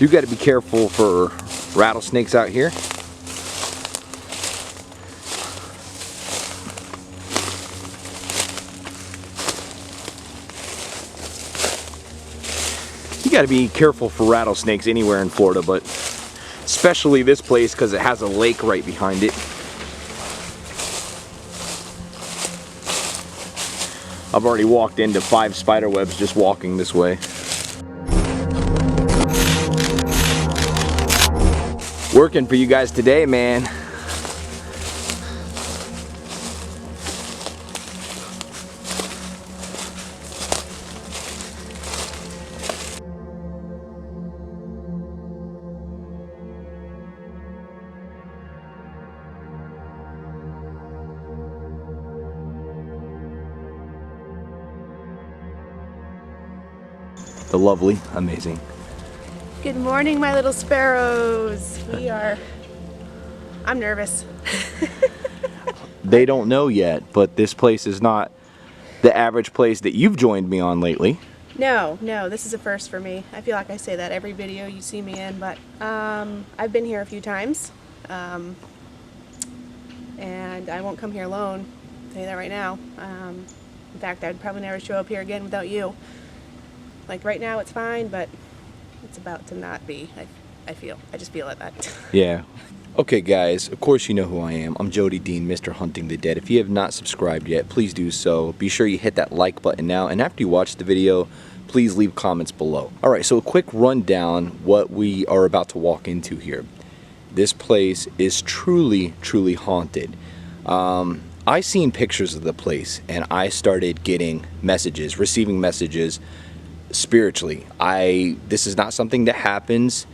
Do got to be careful for rattlesnakes out here. You got to be careful for rattlesnakes anywhere in Florida, but especially this place because it has a lake right behind it. I've already walked into 5 spider webs just walking this way. Working for you guys today, man. The lovely, amazing. Good morning, my little sparrows. I'm nervous. They don't know yet, but this place is not the average place that you've joined me on lately. No, this is a first for me. I feel like I say that every video you see me in, but I've been here a few times. And I won't come here alone. I'll tell you that right now. In fact, I'd probably never show up here again without you. Like right now it's fine, but it's about to not be. I just feel it that. Yeah. Okay guys, of course you know who I am. I'm Jody Dean, Mr. Hunting the Dead. If you have not subscribed yet, please do so. Be sure you hit that like button now, and after you watch the video, please leave comments below. Alright, so a quick rundown what we are about to walk into here. This place is truly, truly haunted. I seen pictures of the place and I started getting messages, receiving messages spiritually. This is not something that happens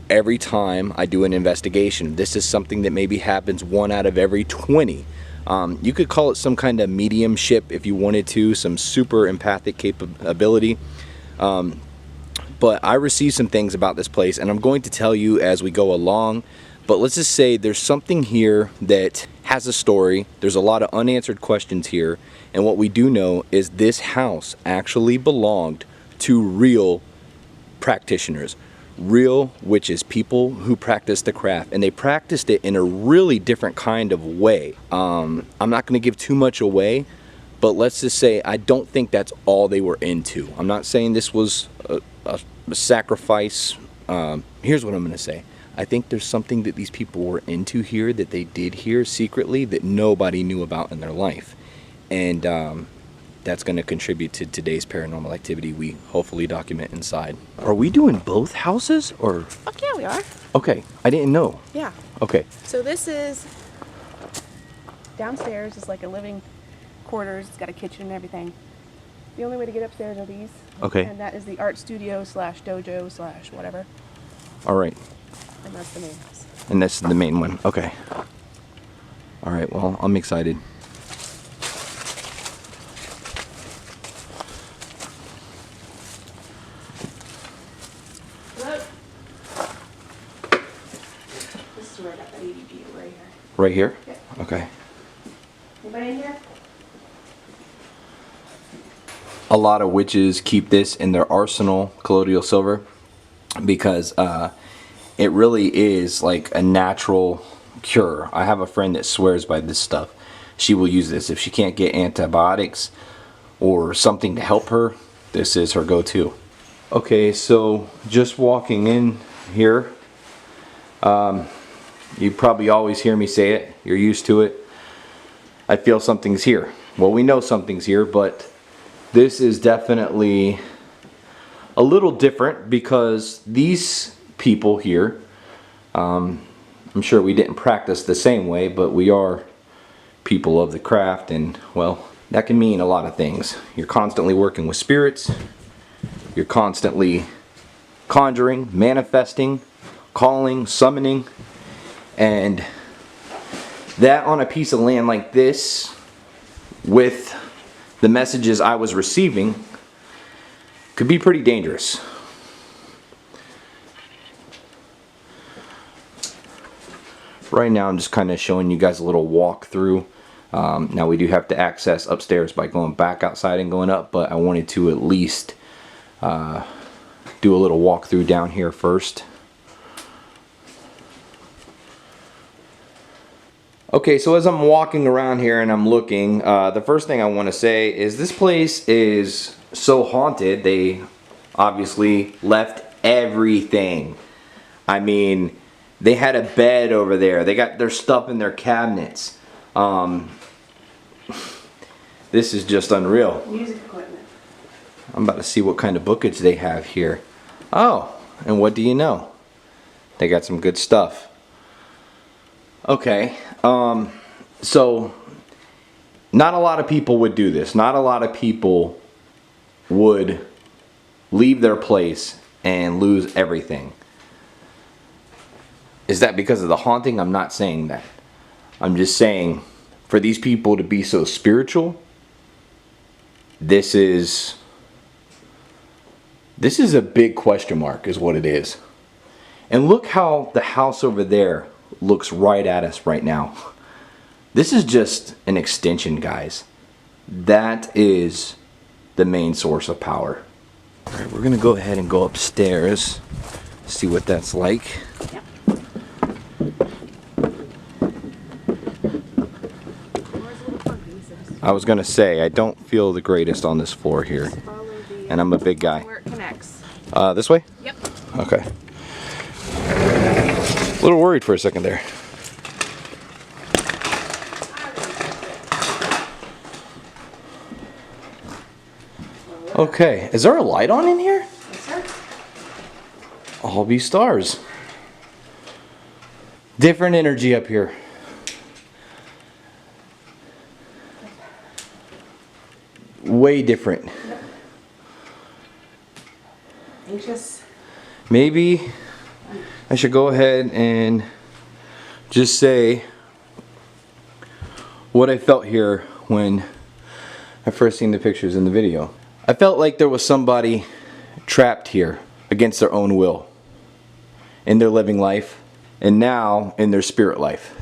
every time I do an investigation. This is something that maybe happens 1 out of every 20. You could call it some kind of mediumship if you wanted to, some super empathic capability. But I received some things about this place, and I'm going to tell you as we go along. But let's just say there's something here that has a story. There's a lot of unanswered questions here, and what we do know is this house actually belonged to real practitioners, real witches, people who practice the craft, and they practiced it in a really different kind of way. I'm not going to give too much away, but let's just say I don't think that's all they were into. I'm not saying this was a sacrifice. Here's what I'm going to say. I think there's something that these people were into here that they did here secretly that nobody knew about in their life, and that's going to contribute to today's paranormal activity we hopefully document inside. Are we doing both houses or? Fuck yeah, we are. Okay, I didn't know. Yeah. Okay. So this is downstairs is like a living quarters. It's got a kitchen and everything. The only way to get upstairs are these. Okay. And that is the art studio / dojo / whatever. All right. And that's the main house. And this is the main one. Okay. All right. Well, I'm excited. This is where I got that EVP right here. Right here? Yeah. Okay. Anybody in here? A lot of witches keep this in their arsenal, colloidal silver, because it really is like a natural cure. I have a friend that swears by this stuff. She will use this if she can't get antibiotics or something to help her. This is her go-to. Okay, so just walking in here, you probably always hear me say it. You're used to it. I feel something's here. Well, we know something's here, but this is definitely a little different because these people here, I'm sure we didn't practice the same way, but we are people of the craft, and well, that can mean a lot of things. You're constantly working with spirits. You're constantly conjuring, manifesting, calling, summoning, and that on a piece of land like this, with the messages I was receiving, could be pretty dangerous. Right now I'm just kind of showing you guys a little walkthrough. Now we do have to access upstairs by going back outside and going up, but I wanted to at least do a little walkthrough down here first. Okay, so as I'm walking around here and I'm looking, the first thing I want to say is this place is so haunted. They obviously left everything. I mean, they had a bed over there. They got their stuff in their cabinets. This is just unreal. Music equipment. I'm about to see what kind of bookage they have here. Oh, and what do you know? They got some good stuff. Okay, so not a lot of people would do this. Not a lot of people would leave their place and lose everything. Is that because of the haunting? I'm not saying that. I'm just saying for these people to be so spiritual, this is a big question mark is what it is. And look how the house over there looks right at us right now. This is just an extension, guys. That is the main source of power. All right, we're gonna go ahead and go upstairs, see what that's like. Yep. I was gonna say, I don't feel the greatest on this floor here. And I'm a big guy. Where it connects. This way? Yep. Okay. A little worried for a second there. Okay, is there a light on in here? Yes, sir. All be stars. Different energy up here. Way different. Yep. Anxious. Maybe I should go ahead and just say what I felt here when I first seen the pictures in the video. I felt like there was somebody trapped here against their own will in their living life and now in their spirit life.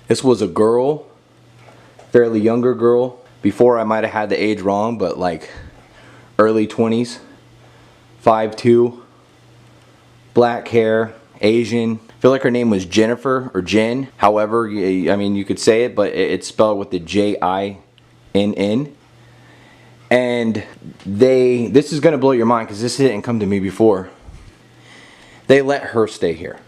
This was a girl, fairly younger girl. Before I might have had the age wrong, but like early 20s, 5'2", black hair, Asian. I feel like her name was Jennifer or Jen. However, I mean, you could say it, but it's spelled with the J-I-N-N. And this is gonna blow your mind because this didn't come to me before. They let her stay here.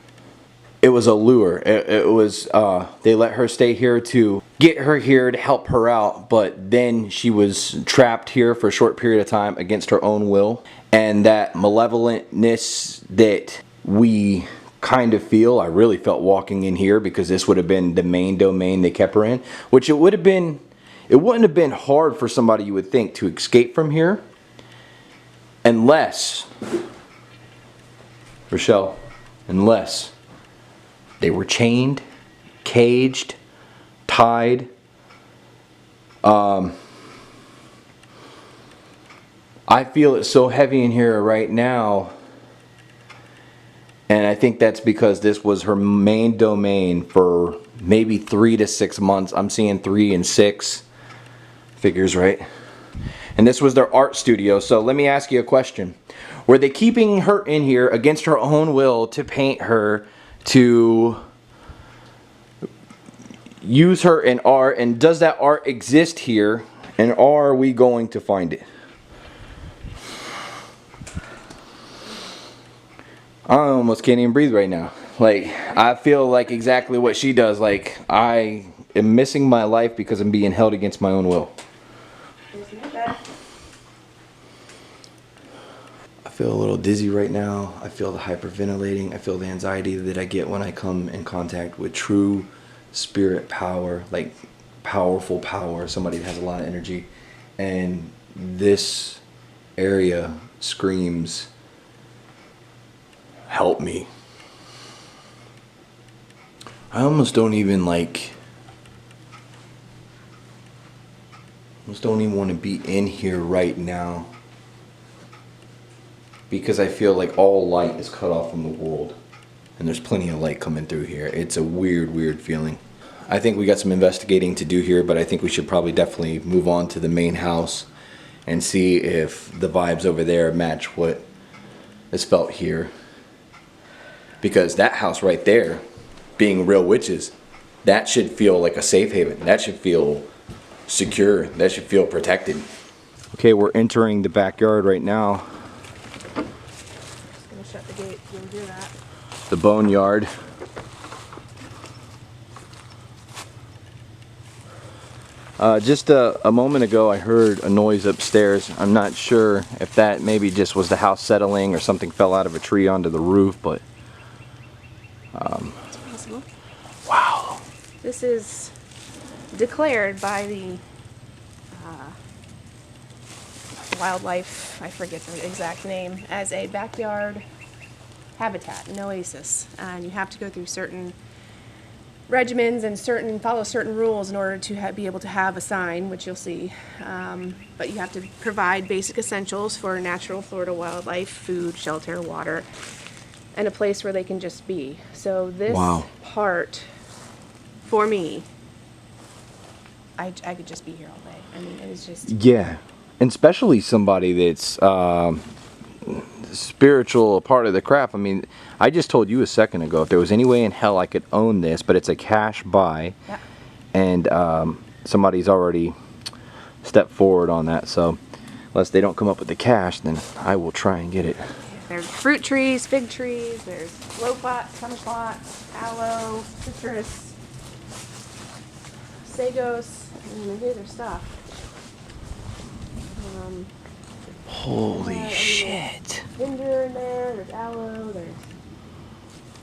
It was a lure. They let her stay here to get her here to help her out, but then she was trapped here for a short period of time against her own will. And that malevolentness that we kind of feel, I really felt walking in here because this would have been the main domain they kept her in, which it wouldn't have been hard for somebody, you would think, to escape from here unless, Rochelle, unless they were chained, caged, tied. I feel it so heavy in here right now. And I think that's because this was her main domain for maybe 3 to 6 months. I'm seeing 3 and 6. Figures, right? And this was their art studio. So let me ask you a question. Were they keeping her in here against her own will to paint her, to use her in art? And does that art exist here? And are we going to find it? I almost can't even breathe right now. Like, I feel like exactly what she does. Like, I am missing my life because I'm being held against my own will. I feel a little dizzy right now. I feel the hyperventilating. I feel the anxiety that I get when I come in contact with true spirit power, like powerful power, somebody that has a lot of energy. And this area screams, help me. I almost don't even want to be in here right now because I feel like all light is cut off from the world and there's plenty of light coming through here. It's a weird feeling. I think we got some investigating to do here, but I think we should probably definitely move on to the main house and see if the vibes over there match what is felt here. Because that house right there, being real witches, that should feel like a safe haven. That should feel secure. That should feel protected. Okay, we're entering the backyard right now. Just gonna shut the gate. You'll hear that. The boneyard. Just a moment ago I heard a noise upstairs. I'm not sure if that maybe just was the house settling or something fell out of a tree onto the roof, but It's possible. wow. This is declared by the wildlife, I forget the exact name, as a backyard habitat, an oasis. And you have to go through certain regimens and follow certain rules in order to be able to have a sign, which you'll see. But you have to provide basic essentials for natural Florida wildlife: food, shelter, water, and a place where they can just be. So this Wow. part, for me, I could just be here all day. I mean, it is just... Yeah, and especially somebody that's spiritual, a part of the craft. I mean, I just told you a second ago, if there was any way in hell I could own this, but it's a cash buy, Yeah. and somebody's already stepped forward on that. So unless they don't come up with the cash, then I will try and get it. There's fruit trees, fig trees, there's loquat, summerslot, aloe, citrus, sagos, and here's their stuff. Holy mean, shit! Ginger in there, there's aloe,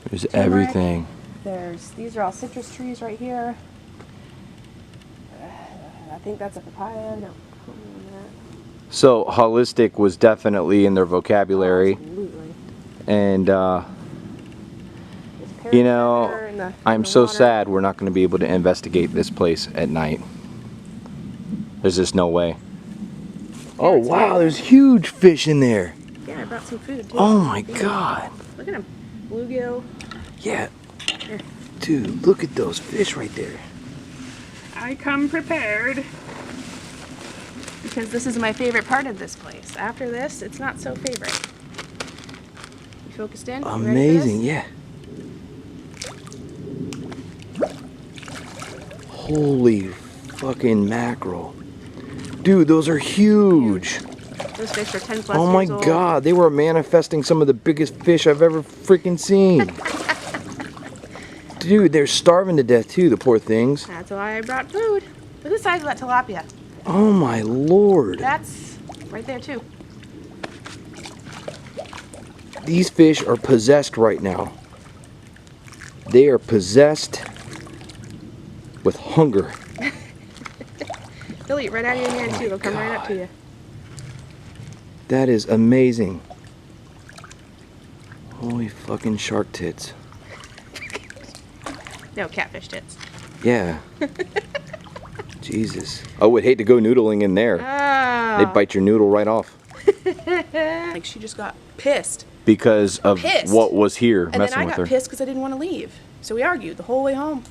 There's turmeric. everything. These are all citrus trees right here. I think that's a papaya. No, quote me on that. So holistic was definitely in their vocabulary, Absolutely. and There's you know, paramount in the I'm so water. sad we're not going to be able to investigate this place at night. There's just no way. Oh it's wow, good. there's huge fish in there. Yeah, I brought some food too. Oh my god. Look at them. Bluegill. Yeah. Here. Dude, look at those fish right there. I come prepared. Because this is my favorite part of this place. After this, it's not so favorite. You focused in? You ready for Amazing, this? yeah. Holy fucking mackerel. Dude, those are huge. Those fish are 10 plus Oh my years old. god, they were manifesting some of the biggest fish I've ever freaking seen. Dude, they're starving to death too, the poor things. That's why I brought food. Look at the size of that tilapia. Oh my lord. That's right there too. These fish are possessed right now. They are possessed with hunger. They'll eat right out of your hand too. They'll come right up to you. That is amazing. Holy fucking shark tits. No, catfish tits. Yeah. Jesus. I would hate to go noodling in there. Oh. They'd bite your noodle right off. Like she just got pissed. Because of Pissed. what was here And then messing I with got her. pissed because I didn't want to leave. So we argued the whole way home.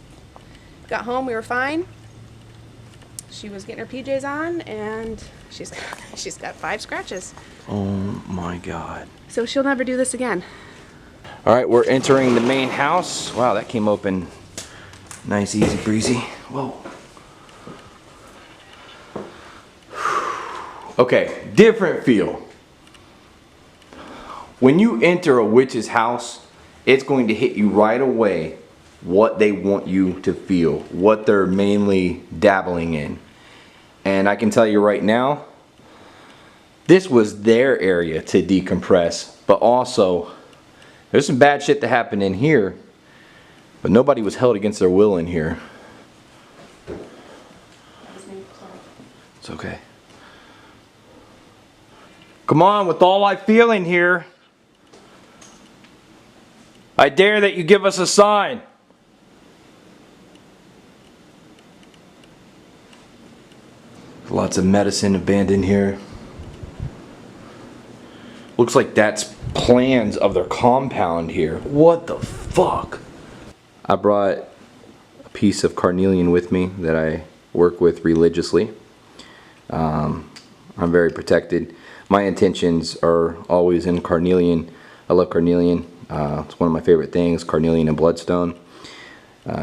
Got home, we were fine. She was getting her PJs on, and she's got 5 scratches. Oh my god. So she'll never do this again. Alright, we're entering the main house. Wow, that came open nice, easy breezy. Whoa. Okay, different feel. When you enter a witch's house, it's going to hit you right away what they want you to feel, what they're mainly dabbling in. And I can tell you right now, this was their area to decompress, but also there's some bad shit that happened in here, but nobody was held against their will in here. It's okay. Come on, with all I feel in here, I dare that you give us a sign. Lots of medicine abandoned here. Looks like that's plans of their compound here. What the fuck? I brought a piece of carnelian with me that I work with religiously. I'm very protected. My intentions are always in carnelian. I love carnelian. It's one of my favorite things, carnelian and bloodstone.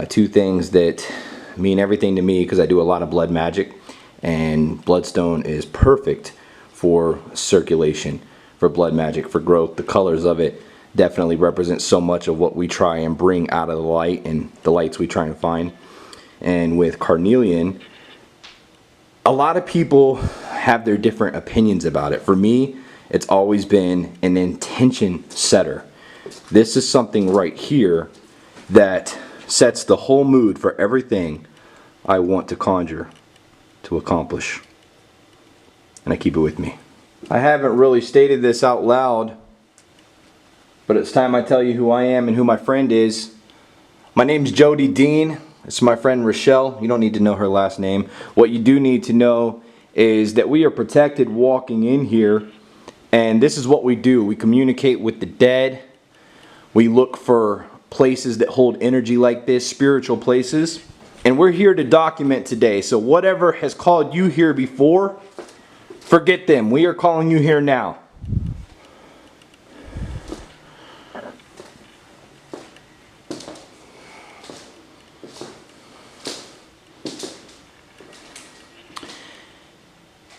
Two things that mean everything to me because I do a lot of blood magic, and bloodstone is perfect for circulation, for blood magic, for growth. The colors of it definitely represent so much of what we try and bring out of the light and the lights we try and find. And with carnelian, a lot of people have their different opinions about it. For me, it's always been an intention setter. This is something right here that sets the whole mood for everything I want to conjure, to accomplish. And I keep it with me. I haven't really stated this out loud, but it's time I tell you who I am and who my friend is. My name's Jody Dean. It's my friend Rochelle. You don't need to know her last name. What you do need to know is that we are protected walking in here, and this is what we do. We communicate with the dead. We look for places that hold energy like this, spiritual places. And we're here to document today. So whatever has called you here before, forget them. We are calling you here now.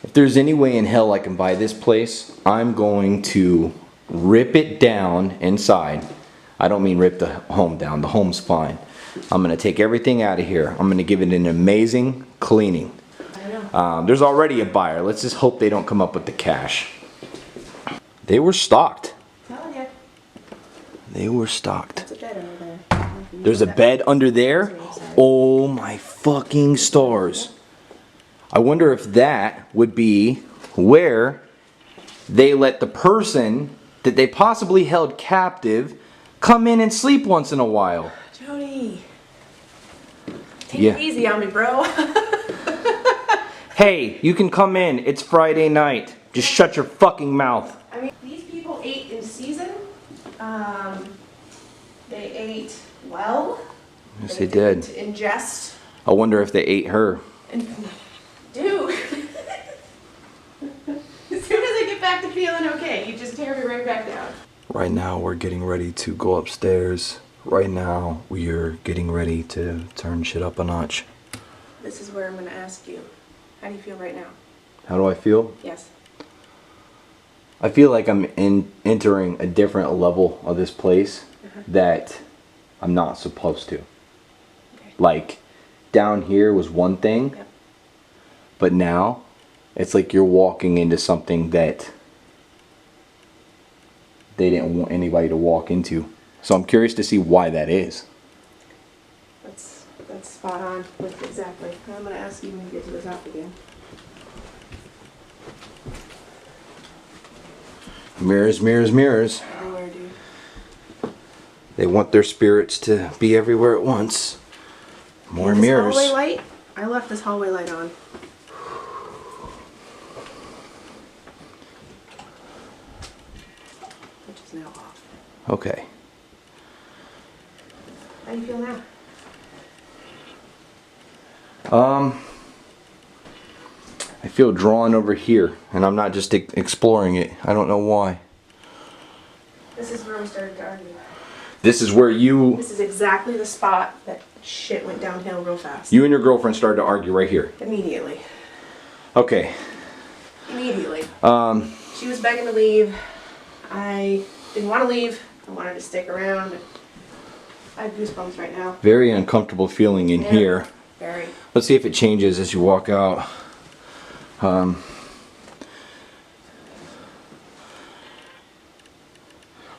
If there's any way in hell I can buy this place, I'm going to rip it down inside. I don't mean rip the home down. The home's fine. I'm going to take everything out of here. I'm going to give it an amazing cleaning. There's already a buyer. Let's just hope they don't come up with the cash. They were stocked. Oh, yeah. They were stocked. There's a bed over there. There's a bed under there? Oh my fucking stars. I wonder if that would be where they let the person that they possibly held captive come in and sleep once in a while. Jody, take it easy on me, bro. Hey, you can come in. It's Friday night. Just shut your fucking mouth. I mean, these people ate in season. They ate well. Yes, they did. To ingest. I wonder if they ate her. And, dude, as soon as I get back to feeling okay, you just tear me right back down. Right now, we're getting ready to go upstairs. Right now, we are getting ready to turn shit up a notch. This is where I'm going to ask you. How do you feel right now? How do I feel? Yes. I feel like I'm entering a different level of this place that I'm not supposed to. Okay. Like, down here was one thing, Yep. but now it's like you're walking into something that they didn't want anybody to walk into. So I'm curious to see why that is. That's spot on with exactly. I'm going to ask you when you get to the top again. Mirrors, mirrors, mirrors. Everywhere, dude. They want their spirits to be everywhere at once. More This mirrors. hallway light? I left this hallway light on. Which is now off. Okay. How do you feel now? I feel drawn over here, and I'm not just exploring it. I don't know why. This is where we started to argue. This is where you This is exactly the spot that shit went downhill real fast. and your girlfriend started to argue right here. Immediately. Okay. Immediately. She was begging to leave. I didn't want to leave. I wanted to stick around. I have goosebumps right now. Very uncomfortable feeling in here. Very. Let's see if it changes as you walk out.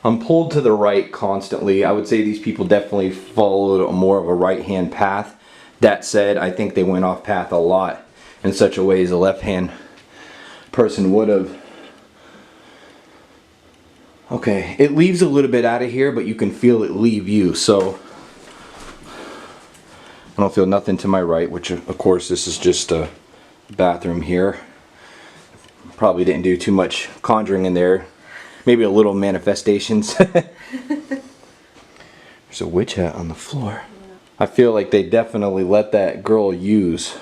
I'm pulled to the right constantly. I would say these people definitely followed more of a right-hand path. That said, I think they went off path a lot in such a way as a left-hand person would have. Okay, it leaves a little bit out of here, but you can feel it leave you. So I don't feel nothing to my right, which of course this is just a bathroom here. Probably didn't do too much conjuring in there. Maybe a little manifestations. There's a witch hat on the floor. I feel like they definitely let that girl use.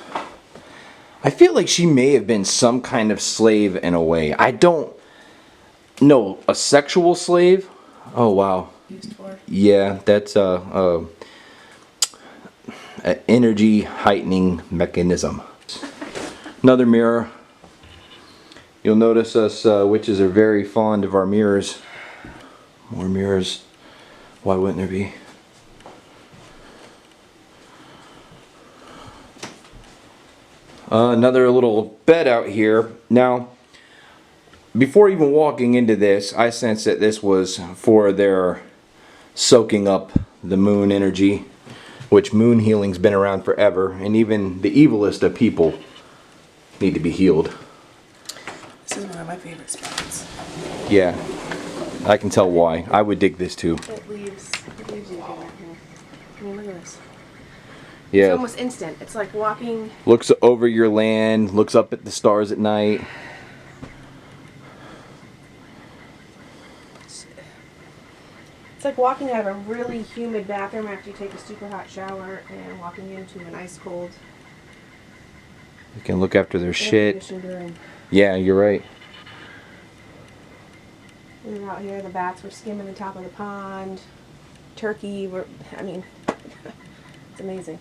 I feel like she may have been some kind of slave in a way. I don't know, a sexual slave? Oh wow. used for. Yeah, that's a energy heightening mechanism. Another mirror. You'll notice us witches are very fond of our mirrors. More mirrors. Why wouldn't there be? Another little bed out here. Now, before even walking into this, I sensed that this was for their soaking up the moon energy, which moon healing's been around forever, and even the evilest of people need to be healed. This is one of my favorite spots. Yeah, I can tell why. I would dig this too. It leaves you here. I mean, look at this. It's Yeah, almost instant. It's like walking. looks over your land, looks up at the stars at night. It's like walking out of a really humid bathroom after you take a super hot shower and walking into an ice cold You can look after their air shit. conditioned room. Yeah, you're right. We were out here, the bats were skimming the top of the pond. Turkey were, I mean, it's amazing.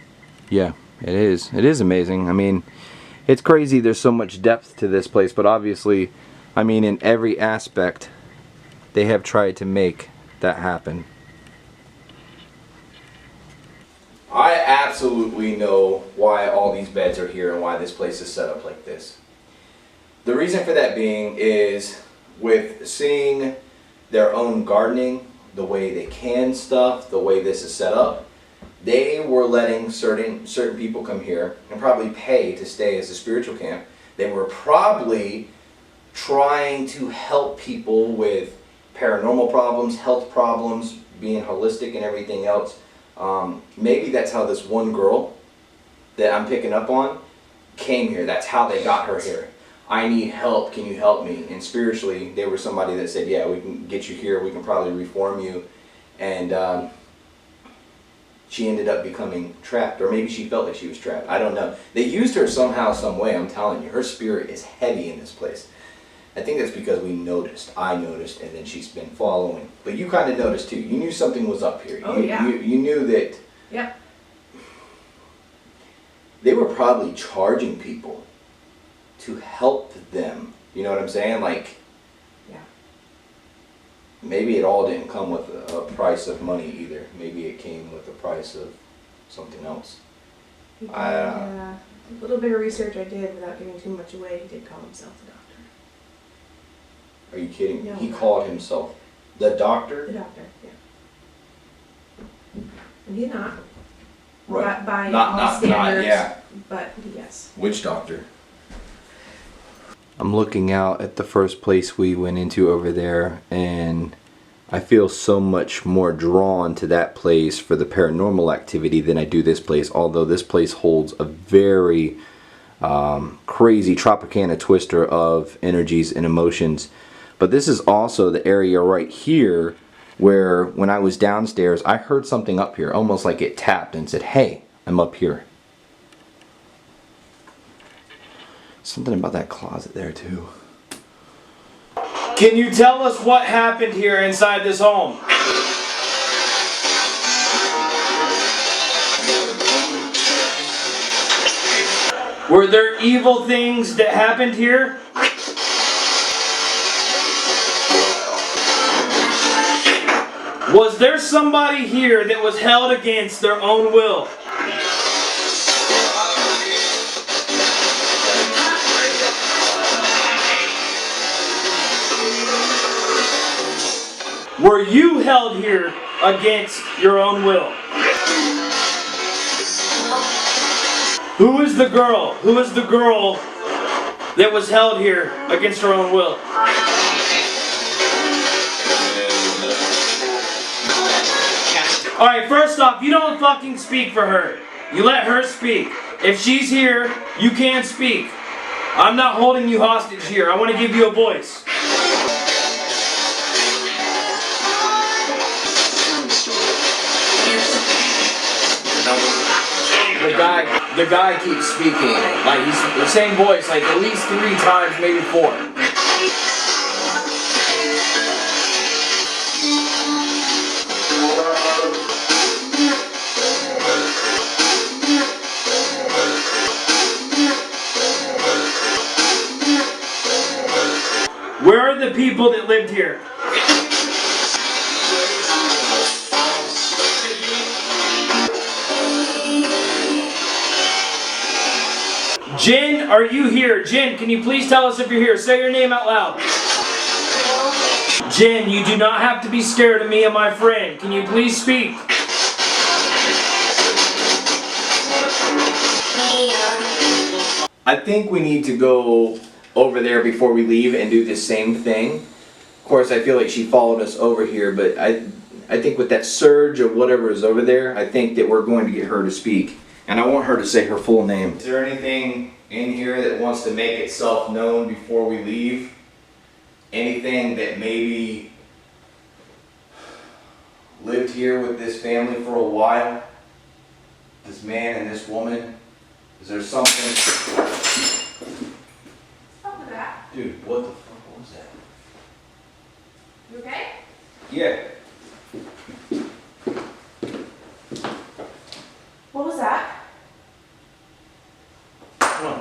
Yeah, it is. It is amazing. I mean, it's crazy there's so much depth to this place, but obviously, I mean, in every aspect, they have tried to make that happen. I absolutely know why all these beds are here and why this place is set up like this. The reason for that being is with seeing their own gardening, the way they can stuff, the way this is set up, they were letting certain people come here and probably pay to stay as a spiritual camp. They were probably trying to help people with paranormal problems, health problems, being holistic and everything else. Maybe that's how this one girl that I'm picking up on came here. That's how they got her here. I need help, can you help me? And spiritually, they were somebody that said, yeah, we can get you here, we can probably reform you. And she ended up becoming trapped, or maybe she felt like she was trapped. I don't know. They used her somehow, some way, I'm telling you. Her spirit is heavy in this place. I think that's because we noticed. I noticed, and then she's been following. But you kind of noticed too. You knew something was up here. Oh, yeah. You knew that. Yep. They were probably charging people to help them. You know what I'm saying? Like, Yeah. maybe it all didn't come with a price of money either. Maybe it came with a price of something else. A little bit of research I did without giving too much away. He did call himself the doctor. Are you kidding? No. He called himself the doctor? The doctor, yeah. And he's not. Right. By Not- all not- standards. yeah. But yes. Which doctor? I'm looking out at the first place we went into over there, and I feel so much more drawn to that place for the paranormal activity than I do this place, although this place holds a very crazy Tropicana twister of energies and emotions. But this is also the area right here where when I was downstairs, I heard something up here, almost like it tapped and said, hey, I'm up here. Something about that closet there too. Can you tell us what happened here inside this home? Were there evil things that happened here? Was there somebody here that was held against their own will? Were you held here against your own will? Who is the girl? Who is the girl that was held here against her own will? Alright, first off, you don't fucking speak for her. You let her speak. If she's here, you can't speak. I'm not holding you hostage here. I want to give you a voice. The guy keeps speaking. Like, he's the same voice, like at least 3 times, maybe 4. Where are the people that lived here? Jen, are you here? Jen, can you please tell us if you're here? Say your name out loud. Jen, you do not have to be scared of me and my friend. Can you please speak? I think we need to go over there before we leave and do the same thing. Of course, I feel like she followed us over here, but I think with that surge of whatever is over there, I think that we're going to get her to speak. And I want her to say her full name. Is there anything in here that wants to make itself known before we leave? Anything that maybe lived here with this family for a while? This man and this woman? Is there something? Stop with that. Dude, what the fuck was that? You okay? Yeah. What was that? Hold on.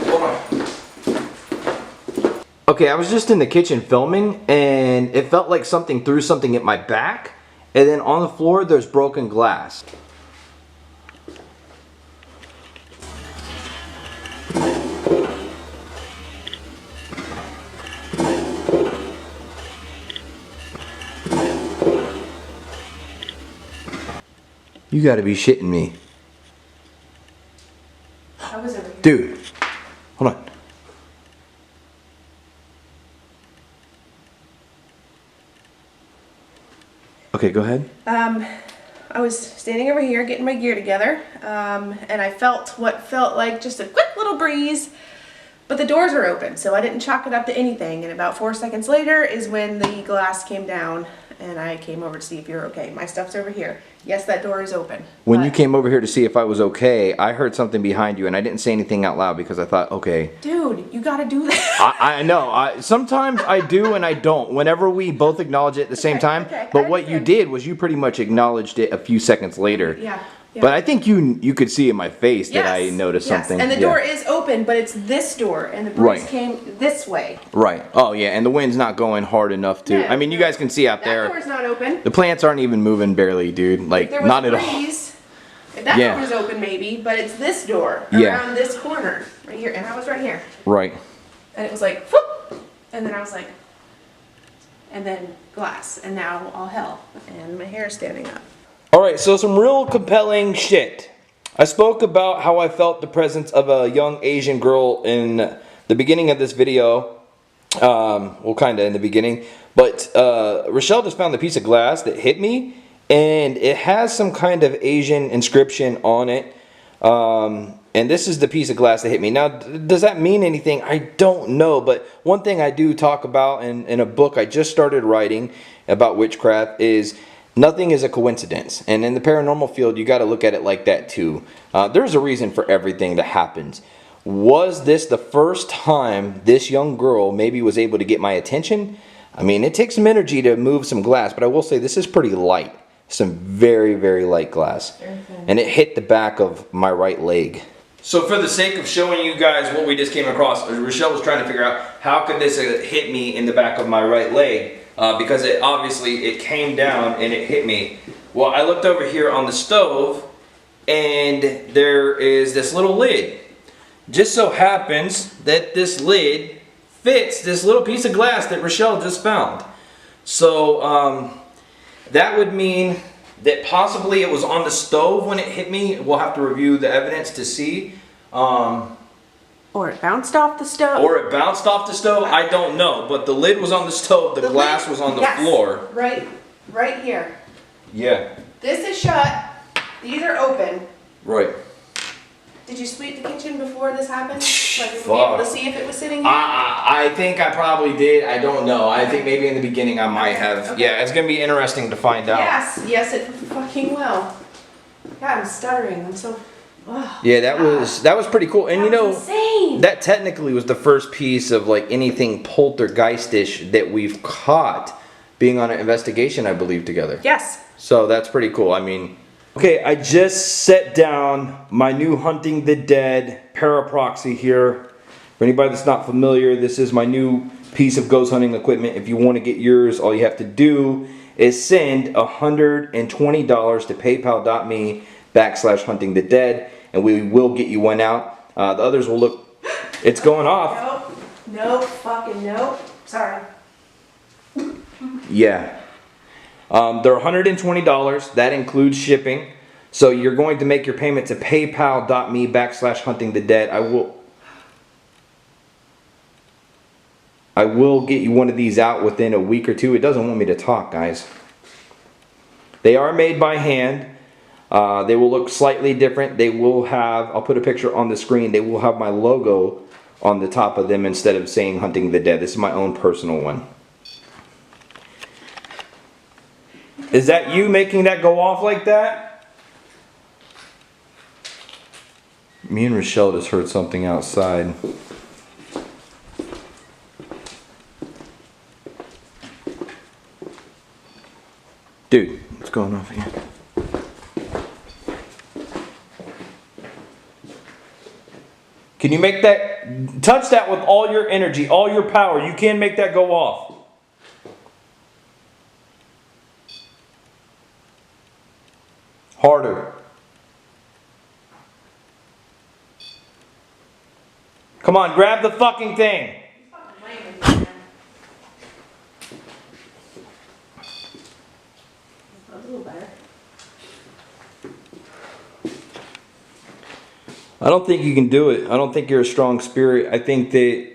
Hold on. Okay, I was just in the kitchen filming and it felt like something threw something at my back, and then on the floor there's broken glass. You gotta be shitting me. I was over here. Dude, hold on. Okay, go ahead. I was standing over here getting my gear together, and I felt what felt like just a quick little breeze, but the doors are open, so I didn't chalk it up to anything. And about 4 seconds later is when the glass came down, and I came over to see if you're okay. My stuff's over here. Yes, that door is open. When but- you came over here to see if I was okay, I heard something behind you and I didn't say anything out loud because I thought, okay. Dude, you gotta do that. I know. Sometimes I do and I don't. Whenever we both acknowledge it at the same time. okay, But I what you understand. did was you pretty much acknowledged it a few seconds later. Yeah. But I think you could see in my face that I Yes, noticed yes. something. And the Yeah. door is open, but it's this door, and the breeze Right. came this way. Right. Oh yeah, and the wind's not going hard enough to. No, I mean, you guys can see out That there. door's not open. The plants aren't even moving barely, dude. Like There was not a at all. breeze. If that Yeah. door was open, maybe, but it's this door Yeah. around this corner right here, and I was right here, Right. and it was like, whoop, and then I was like, and then glass, and now all hell, and my hair's standing up. All right, so some real compelling shit. I spoke about how I felt the presence of a young Asian girl in the beginning of this video. Well, kind of in the beginning. But Rochelle just found the piece of glass that hit me, and it has some kind of Asian inscription on it. And this is the piece of glass that hit me. Now, does that mean anything? I don't know. But one thing I do talk about in a book I just started writing about witchcraft is nothing is a coincidence. And in the paranormal field, you got to look at it like that too. There's a reason for everything that happens. Was this the first time this young girl maybe was able to get my attention? I mean, it takes some energy to move some glass, but I will say this is pretty light. Some very, very light glass. And it hit the back of my right leg. So for the sake of showing you guys what we just came across, Rochelle was trying to figure out how could this hit me in the back of my right leg. Because it obviously it came down and it hit me. Well, I looked over here on the stove and there is this little lid. Just so happens that this lid fits this little piece of glass that Rochelle just found. So that would mean that possibly it was on the stove when it hit me. We'll have to review the evidence to see. Or it bounced off the stove. Or it bounced off the stove. I don't know. But the lid was on the stove. The glass was on the yes, floor. Right here. Yeah. This is shut. These are open. Right. Did you sweep the kitchen before this happened? Like, Fuck. were you able to see if it was sitting here? I think I probably did. I don't know. I think maybe in the beginning I might have. Okay. Yeah, it's going to be interesting to find out. Yes, it fucking will. God, I'm stuttering. I'm so. Oh, Yeah, that was pretty cool. And that you know, was insane. that technically was the first piece of like anything poltergeistish that we've caught being on an investigation, I believe, together. Yes. So that's pretty cool. I mean, okay, I just set down my new Hunting the Dead paraproxy here. For anybody that's not familiar, this is my new piece of ghost hunting equipment. If you want to get yours, all you have to do is send $120 to paypal.me/huntingthedead, and we will get you one out. The others will look. It's going off. Nope, fucking nope. Sorry. Yeah. They're $120. That includes shipping. So you're going to make your payment to paypal.me/huntingthedead. I will get you one of these out within a week or two. It doesn't want me to talk, guys. They are made by hand. They will look slightly different. They will have, I'll put a picture on the screen, they will have my logo on the top of them instead of saying Hunting the Dead. This is my own personal one. Is that you making that go off like that? Me and Rochelle just heard something outside. Dude, what's going on here? Can you make that, touch that with all your energy, all your power. You can make that go off. Harder. Come on, grab the fucking thing. A little better. I don't think you can do it. I don't think you're a strong spirit. I think that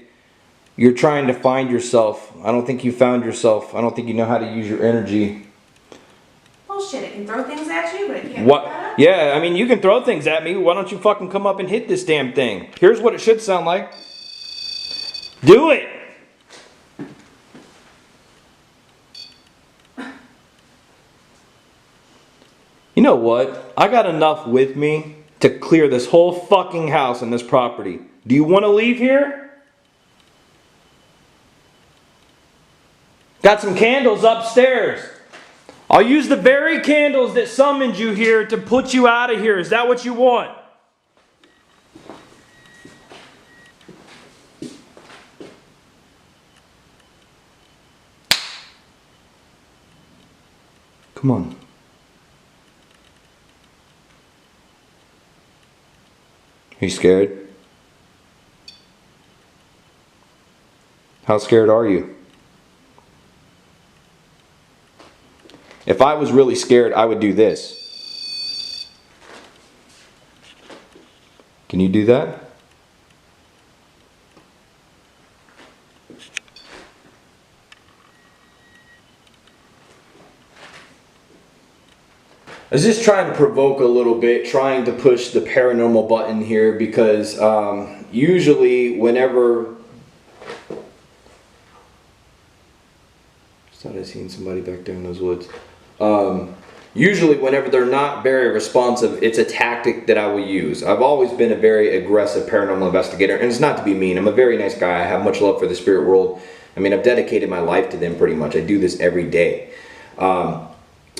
you're trying to find yourself. I don't think you found yourself. I don't think you know how to use your energy. Bullshit, it can throw things at you, but it can't. What? Yeah, I mean, you can throw things at me. Why don't you fucking come up and hit this damn thing? Here's what it should sound like. Do it! You know what? I got enough with me to clear this whole fucking house and this property. Do you want to leave here? Got some candles upstairs. I'll use the very candles that summoned you here to put you out of here. Is that what you want? Come on. Are you scared? How scared are you? If I was really scared, I would do this. Can you do that? I was just trying to provoke a little bit, trying to push the paranormal button here because usually whenever... I thought I seen somebody back there in those woods. Usually whenever they're not very responsive, it's a tactic that I will use. I've always been a very aggressive paranormal investigator, and it's not to be mean. I'm a very nice guy. I have much love for the spirit world. I mean, I've dedicated my life to them pretty much. I do this every day.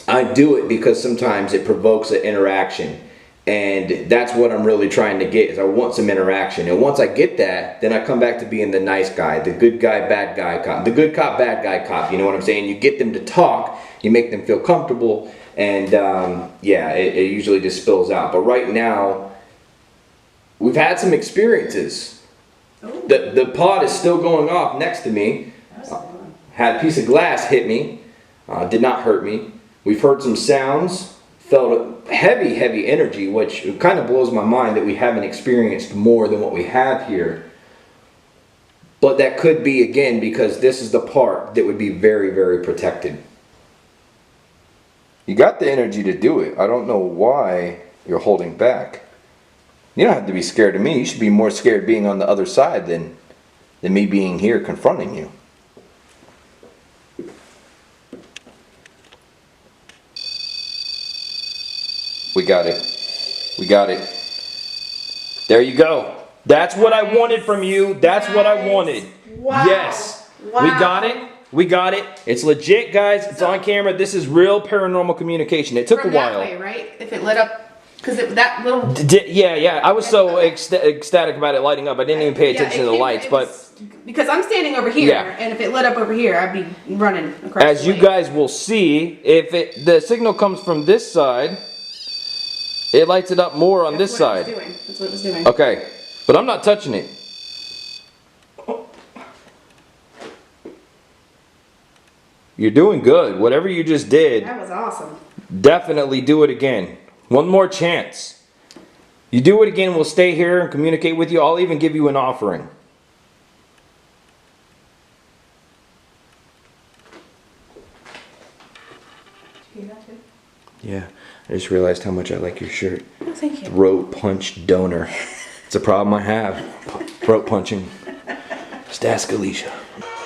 I do it because sometimes it provokes an interaction, and that's what I'm really trying to get, is I want some interaction. And once I get that, then I come back to being the nice guy, the good guy, bad guy cop, the good cop, bad guy cop. You know what I'm saying? You get them to talk, you make them feel comfortable, and yeah, it usually just spills out. But right now, we've had some experiences. The pod is still going off next to me. Had a piece of glass hit me, did not hurt me. We've heard some sounds, felt a heavy energy, which kind of blows my mind that we haven't experienced more than what we have here. But that could be, again, because this is the part that would be very, very protected. You got the energy to do it. I don't know why you're holding back. You don't have to be scared of me. You should be more scared being on the other side than me being here confronting you. We got it. We got it. There you go. That's what I wanted from you. That's what I wanted. Wow. Yes. Wow. We got it. We got it. It's legit, guys. It's on camera. This is real paranormal communication. It took a while. That way, right? If it lit up. Because that little... Yeah. I was so ecstatic about it lighting up. I didn't even pay attention to the lights, but... Because I'm standing over here, and if it lit up over here, I'd be running across as the you guys will see, if the signal comes from this side, it lights it up more on this side. That's what it was doing. Okay, but I'm not touching it. You're doing good. Whatever you just did, That was awesome. definitely do it again. One more chance. You do it again, we'll stay here and communicate with you. I'll even give you an offering. Did you hear that too? Yeah, I just realized how much I like your shirt. Oh, thank you. Throat punch donor. It's a problem I have. Throat punching. Just ask Alicia.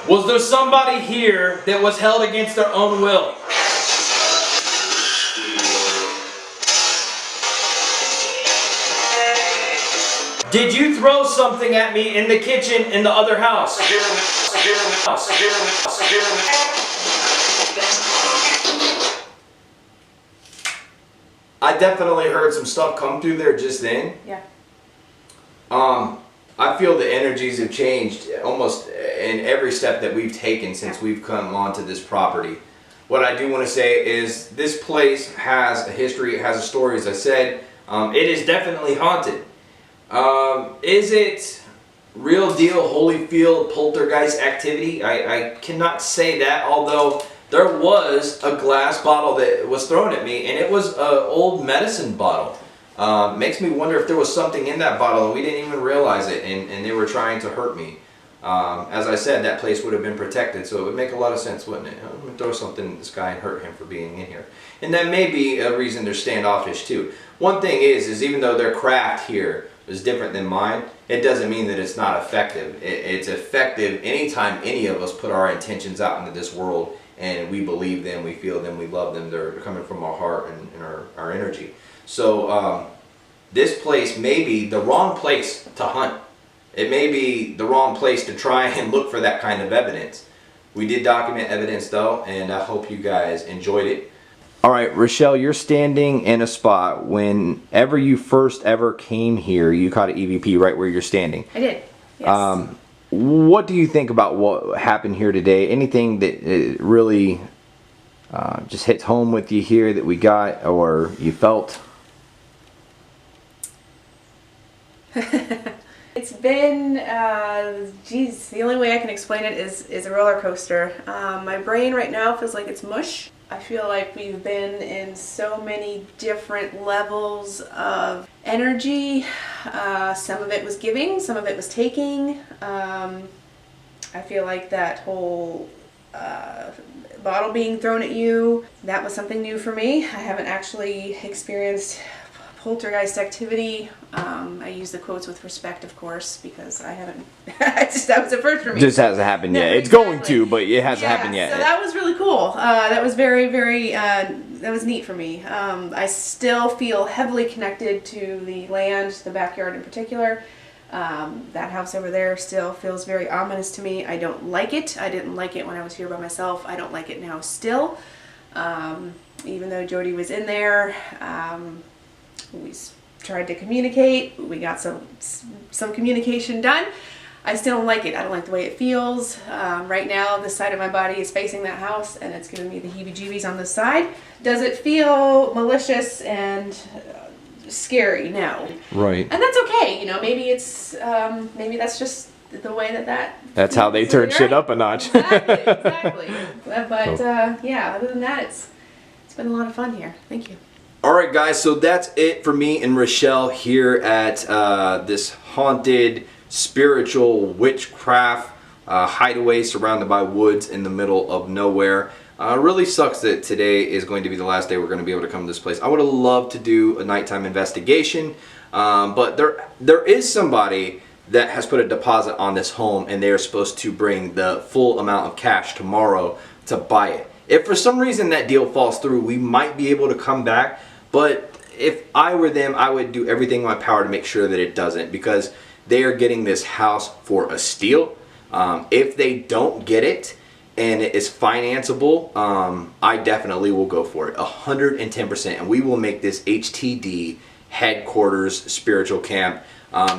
Was there somebody here that was held against their own will? Did you throw something at me in the kitchen in the other house? I definitely heard some stuff come through there just then. Yeah. I feel the energies have changed almost in every step that we've taken since we've come onto this property. What I do want to say is this place has a history, it has a story, as I said. It is definitely haunted. Is it real deal Holyfield poltergeist activity? I cannot say that, although there was a glass bottle that was thrown at me, and it was an old medicine bottle. Makes me wonder if there was something in that bottle and we didn't even realize it, and they were trying to hurt me. As I said, that place would have been protected, so it would make a lot of sense, wouldn't it? I'm going to throw something in this guy and hurt him for being in here. And that may be a reason they're standoffish too. One thing is even though their craft here is different than mine, it doesn't mean that it's not effective. It's effective anytime any of us put our intentions out into this world and we believe them, we feel them, we love them. They're coming from our heart and our energy. So this place may be the wrong place to hunt. It may be the wrong place to try and look for that kind of evidence. We did document evidence though, and I hope you guys enjoyed it. All right, Rochelle, you're standing in a spot. Whenever you first ever came here, you caught an EVP right where you're standing. I did. Yes. What do you think about what happened here today? Anything that really just hits home with you here that we got or you felt? It's been, the only way I can explain it is a roller coaster. My brain right now feels like it's mush. I feel like we've been in so many different levels of energy. Some of it was giving, some of it was taking. I feel like that whole bottle being thrown at you, that was something new for me. I haven't actually experienced poltergeist activity. I use the quotes with respect, of course, because I haven't. That was the first for me. This hasn't happened yet. It's going to, but it hasn't happened yet. So that was really cool. That was very, very. That was neat for me. I still feel heavily connected to the land, the backyard in particular. That house over there still feels very ominous to me. I don't like it. I didn't like it when I was here by myself. I don't like it now still. Even though Jody was in there. We tried to communicate. We got some communication done. I still don't like it. I don't like the way it feels. Right now, this side of my body is facing that house, and it's giving me the heebie-jeebies on this side. Does it feel malicious and scary? No. Right. And that's okay. You know, maybe it's maybe that's just the way that. That's how they turn shit up a notch. Exactly. But yeah, other than that, it's been a lot of fun here. Thank you. Alright guys, so that's it for me and Rochelle here at this haunted, spiritual witchcraft hideaway surrounded by woods in the middle of nowhere. Really sucks that today is going to be the last day we're going to be able to come to this place. I would have loved to do a nighttime investigation, but there is somebody that has put a deposit on this home and they are supposed to bring the full amount of cash tomorrow to buy it. If for some reason that deal falls through, we might be able to come back. But if I were them, I would do everything in my power to make sure that it doesn't, because they are getting this house for a steal. If they don't get it and it is financeable, I definitely will go for it 110%, and we will make this HTD headquarters spiritual camp.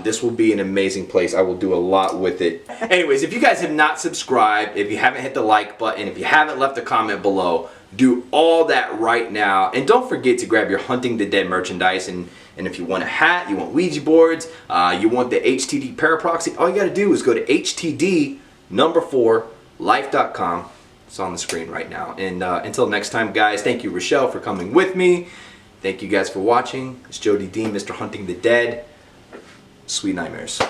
This will be an amazing place. I will do a lot with it. Anyways, if you guys have not subscribed, if you haven't hit the like button, if you haven't left a comment below, do all that right now. And don't forget to grab your Hunting the Dead merchandise. And if you want a hat, you want Ouija boards, you want the HTD paraproxy, all you got to do is go to HTD4life.com. It's on the screen right now. And until next time, guys, thank you, Rochelle, for coming with me. Thank you guys for watching. It's Jody D, Mr. Hunting the Dead. Sweet nightmares.